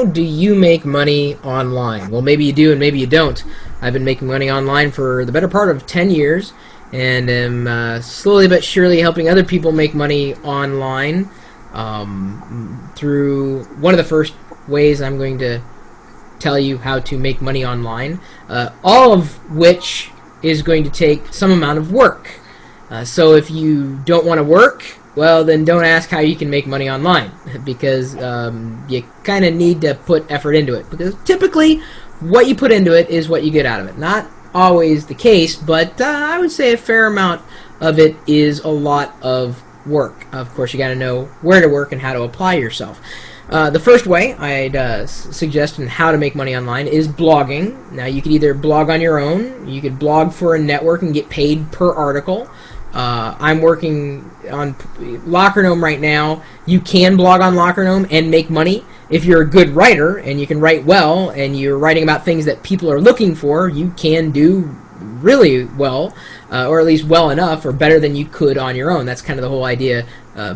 how do you make money online? Well, maybe you do and maybe you don't. I've been making money online for the better part of 10 years and am slowly but surely helping other people make money online through one of the first ways I'm going to tell you how to make money online, all of which is going to take some amount of work. So if you don't want to work, well, then don't ask how you can make money online, because you kind of need to put effort into it, because typically what you put into it is what you get out of it. Not always the case, but I would say a fair amount of it is a lot of work. Of course, you got to know where to work and how to apply yourself. The first way I'd suggest in how to make money online is blogging. Now, you could either blog on your own, you could blog for a network and get paid per article. I'm working on LockerGnome right now. You can blog on LockerGnome and make money. If you're a good writer and you can write well and you're writing about things that people are looking for, you can do really well, or at least well enough or better than you could on your own. That's kind of the whole idea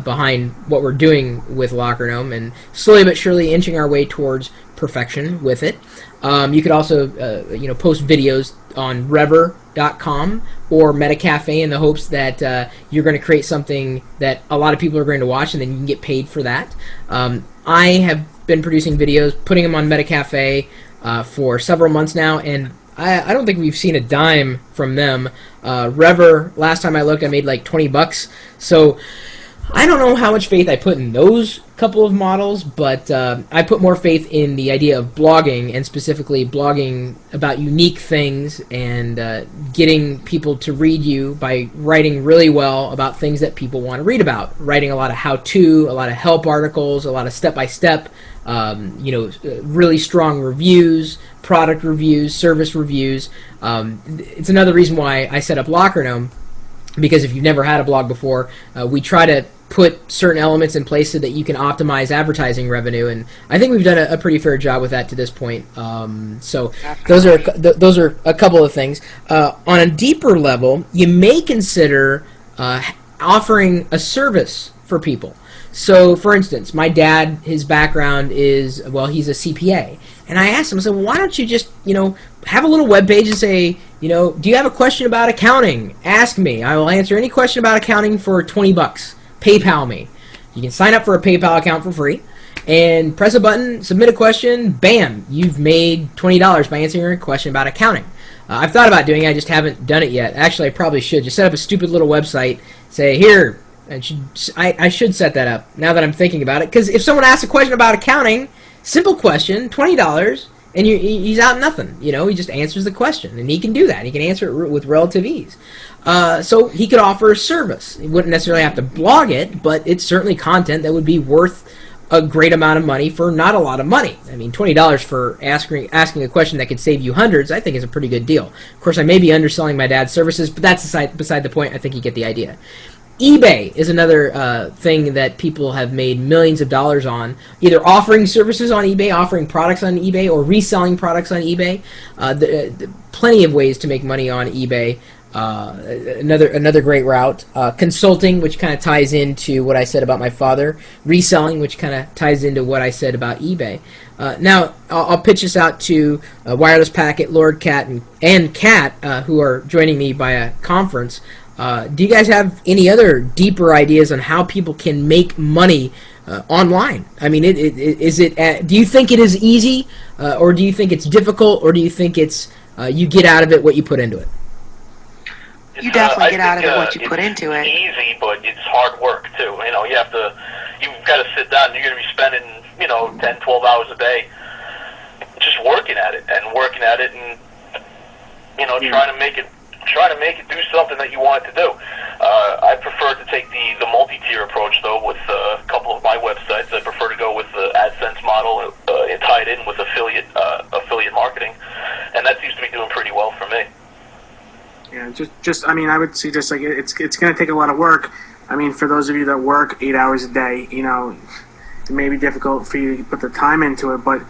behind what we're doing with LockerGnome, and slowly but surely inching our way towards perfection with it. You could also post videos on Rever.com or Metacafe in the hopes that you're going to create something that a lot of people are going to watch, and then you can get paid for that. I have been producing videos, putting them on Metacafe for several months now, and I don't think we've seen a dime from them. Rever, last time I looked, I made like $20. So I don't know how much faith I put in those couple of models, but I put more faith in the idea of blogging, and specifically blogging about unique things and getting people to read you by writing really well about things that people want to read about. Writing a lot of how-to, a lot of help articles, a lot of step-by-step, really strong reviews, product reviews, service reviews. It's another reason why I set up LockerGnome, because if you've never had a blog before, we try to put certain elements in place so that you can optimize advertising revenue, and I think we've done a pretty fair job with that to this point. So those are a couple of things. On a deeper level, you may consider offering a service for people. So, for instance, my dad, his background is, well, he's a CPA. And I asked him, I said, well, why don't you just, have a little web page and say, do you have a question about accounting? Ask me. I will answer any question about accounting for $20. PayPal me. You can sign up for a PayPal account for free and press a button, submit a question, bam, you've made $20 by answering a question about accounting. I've thought about doing it, I just haven't done it yet. Actually, I probably should. Just set up a stupid little website, say, here, I should set that up now that I'm thinking about it, because if someone asks a question about accounting, simple question, $20, and he's out nothing. He just answers the question, and he can do that. He can answer it with relative ease. So he could offer a service. He wouldn't necessarily have to blog it, but it's certainly content that would be worth a great amount of money for not a lot of money. I mean, $20 for asking a question that could save you hundreds, I think is a pretty good deal. Of course, I may be underselling my dad's services, but that's beside the point. I think you get the idea. eBay is another thing that people have made millions of dollars on, either offering services on eBay, offering products on eBay, or reselling products on eBay. Plenty of ways to make money on eBay. Another great route. Consulting, which kind of ties into what I said about my father. Reselling, which kind of ties into what I said about eBay. Now, I'll pitch this out to Wireless Packet, Lord Cat, and Cat, who are joining me by a conference. Do you guys have any other deeper ideas on how people can make money online? I mean, do you think it is easy, or do you think it's difficult, or do you think it's you get out of it what you put into it? You definitely get out of it what you put into it. It's easy, but it's hard work too. You've got to sit down. You're going to be spending 10, 12 hours a day just working at it, and trying to make it do something that you want it to do. I prefer to take the multi-tier approach, though, with a couple of my websites. I prefer to go with the AdSense model and tie it in with affiliate marketing, and that seems to be doing pretty well for me. Yeah, I would see just like it's going to take a lot of work. I mean, for those of you that work 8 hours a day, it may be difficult for you to put the time into it, but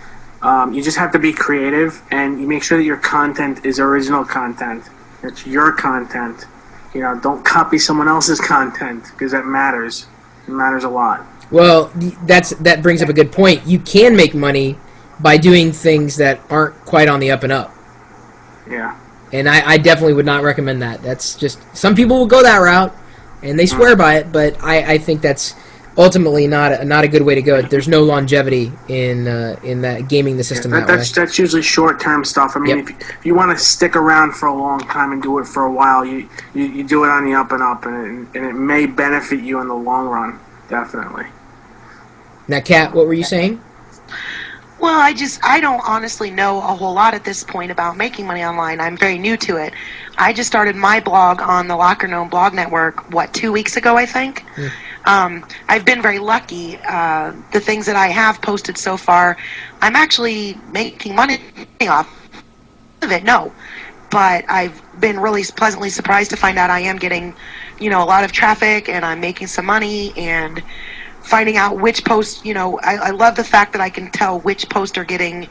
you just have to be creative, and you make sure that your content is original content. It's your content. Don't copy someone else's content, because that matters. It matters a lot. Well, that brings up a good point. You can make money by doing things that aren't quite on the up and up. Yeah. And I definitely would not recommend that. That's just, some people will go that route, and they swear by it, but I think that's ultimately not a good way to go. There's no longevity in that gaming the system that way. That's usually short-term stuff. I mean, if you want to stick around for a long time and do it for a while, you do it on the up and up, and it may benefit you in the long run, definitely. Now, Kat, what were you saying? Well, I don't honestly know a whole lot at this point about making money online. I'm very new to it. I just started my blog on the Locker Gnome blog network, 2 weeks ago, I think? I've been very lucky. The things that I have posted so far, I'm actually making money off of it, no. But I've been really pleasantly surprised to find out I am getting, a lot of traffic, and I'm making some money, and finding out which posts, I love the fact that I can tell which posts are getting,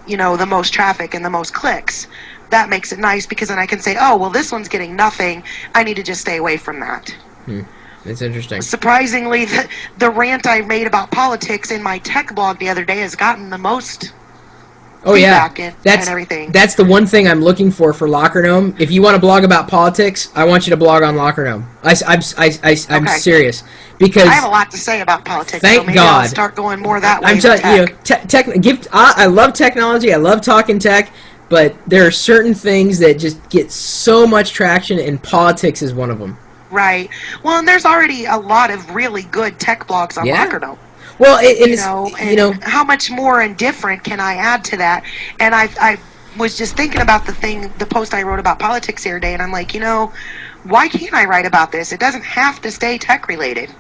the most traffic and the most clicks. That makes it nice, because then I can say, oh, well, this one's getting nothing. I need to just stay away from that. That's interesting. Surprisingly, the rant I made about politics in my tech blog the other day has gotten the most feedback and everything. That's the one thing I'm looking for Locker Gnome. If you want to blog about politics, I want you to blog on Locker Gnome. I'm serious. Because I have a lot to say about politics. Thank so maybe God. I'll start going more that way. I'm telling you, I love technology. I love talking tech, but there are certain things that just get so much traction, and politics is one of them. Right. Well, and there's already a lot of really good tech blogs on Locker Gnome. Well, how much more and different can I add to that? And I was just thinking about the post I wrote about politics the other day, and I'm like, why can't I write about this? It doesn't have to stay tech related.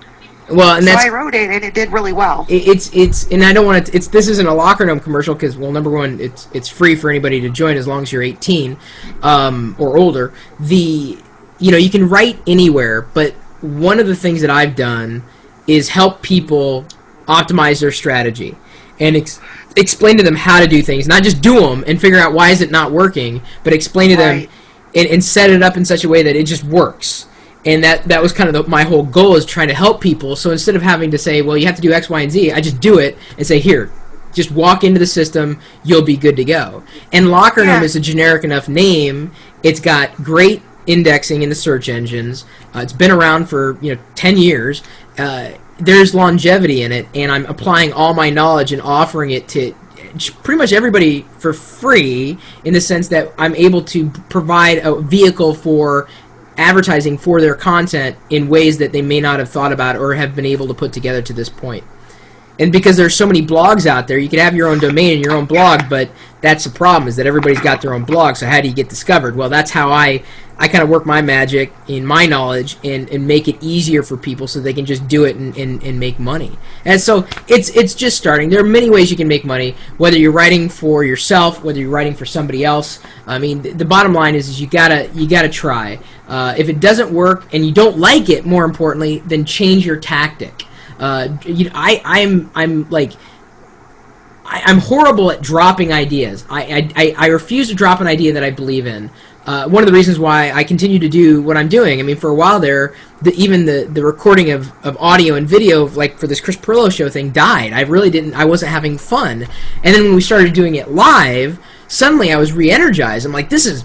Well, and so I wrote it, and it did really well. And I don't want to. This isn't a Locker Gnome commercial because, well, number one, it's free for anybody to join as long as you're 18 or older. You can write anywhere, but one of the things that I've done is help people optimize their strategy and explain to them how to do things, not just do them and figure out why is it not working, but explain to them and set it up in such a way that it just works. And that was kind of my whole goal, is trying to help people. So instead of having to say, well, you have to do X, Y, and Z, I just do it and say, here, just walk into the system, you'll be good to go. And Locker Gnome is a generic enough name. It's got great indexing in the search engines. It's been around for 10 years. There's longevity in it, and I'm applying all my knowledge and offering it to pretty much everybody for free, in the sense that I'm able to provide a vehicle for advertising for their content in ways that they may not have thought about or have been able to put together to this point. And because there's so many blogs out there, you could have your own domain and your own blog, but that's the problem, is that everybody's got their own blog, so how do you get discovered? Well, that's how I kind of work my magic in my knowledge and make it easier for people so they can just do it and make money. And so it's just starting. There are many ways you can make money, whether you're writing for yourself, whether you're writing for somebody else. I mean, the bottom line is you gotta try. If it doesn't work and you don't like it, more importantly, then change your tactic. I'm horrible at dropping ideas. I refuse to drop an idea that I believe in. One of the reasons why I continue to do what I'm doing, I mean, for a while there, even the recording of audio and video, like for this Chris Pirillo show thing, died. I wasn't having fun. And then when we started doing it live, suddenly I was re-energized. I'm like, this is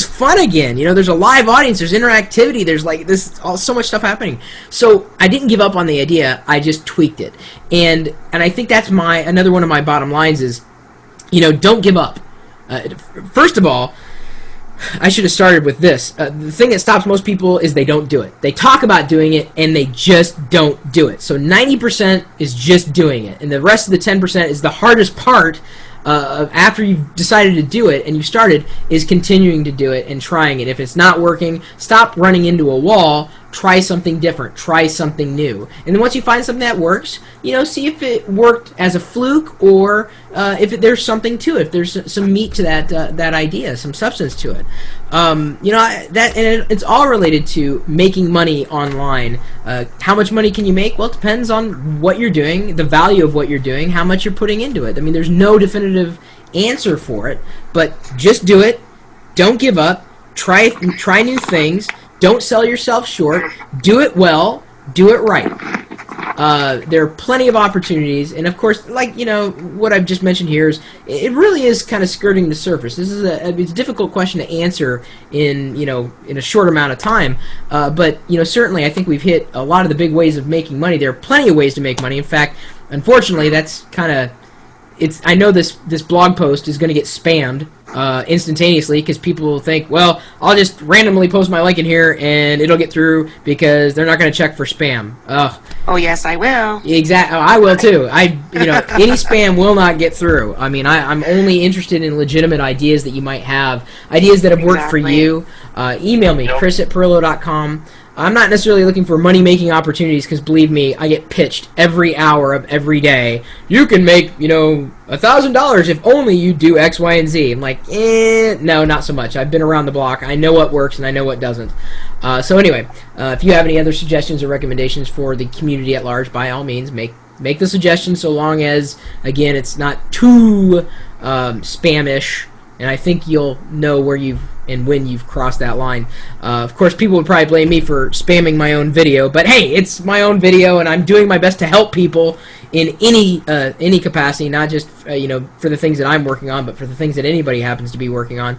fun again. There's a live audience, there's interactivity, there's so much stuff happening. So I didn't give up on the idea, I just tweaked it. And I think that's another one of my bottom lines is, don't give up. First of all, I should have started with this. The thing that stops most people is they don't do it. They talk about doing it, and they just don't do it. So 90% is just doing it, and the rest of the 10% is the hardest part. After you've decided to do it and you started, is continuing to do it and trying it. If it's not working, stop running into a wall. Try something different. Try something new. And then once you find something that works, see if it worked as a fluke or if there's something to it. If there's some meat to that idea, some substance to it. And it's all related to making money online. How much money can you make? Well, it depends on what you're doing, the value of what you're doing, how much you're putting into it. I mean, there's no definitive answer for it, but just do it. Don't give up. Try new things. Don't sell yourself short. Do it well. Do it right. There are plenty of opportunities, and of course, like, you know, what I've just mentioned here is, it really is kind of skirting the surface. This is it's a difficult question to answer in, you know, in a short amount of time, but, you know, certainly I think we've hit a lot of the big ways of making money. There are plenty of ways to make money. In fact, unfortunately, that's kind of, I know this blog post is going to get spammed instantaneously, because people will think, well, I'll just randomly post my link in here and it'll get through because they're not going to check for spam. Ugh. Oh yes, I will. Exactly. Oh, I will too. You know, any spam will not get through. I mean, I'm only interested in legitimate ideas that you might have, ideas that have worked for you. Email me, chris@perillo.com. I'm not necessarily looking for money-making opportunities, because believe me, I get pitched every hour of every day. You can make, you know, $1,000 if only you do X, Y, and Z. I'm like, no, not so much. I've been around the block. I know what works and I know what doesn't. So anyway, if you have any other suggestions or recommendations for the community at large, by all means, make the suggestion, so long as, again, it's not too spamish. And I think you'll know where and when you've crossed that line. Of course, people would probably blame me for spamming my own video, but hey, it's my own video, and I'm doing my best to help people in any capacity, not just you know, for the things that I'm working on, but for the things that anybody happens to be working on.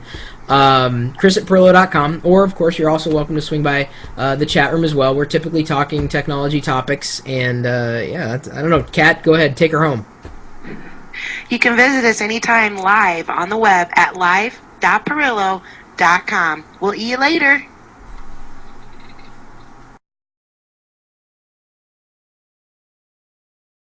Chris@perillo.com, or of course, you're also welcome to swing by the chat room as well. We're typically talking technology topics, and yeah, I don't know, Kat, go ahead, take her home. You can visit us anytime live on the web at live.perillo.com. We'll see you later.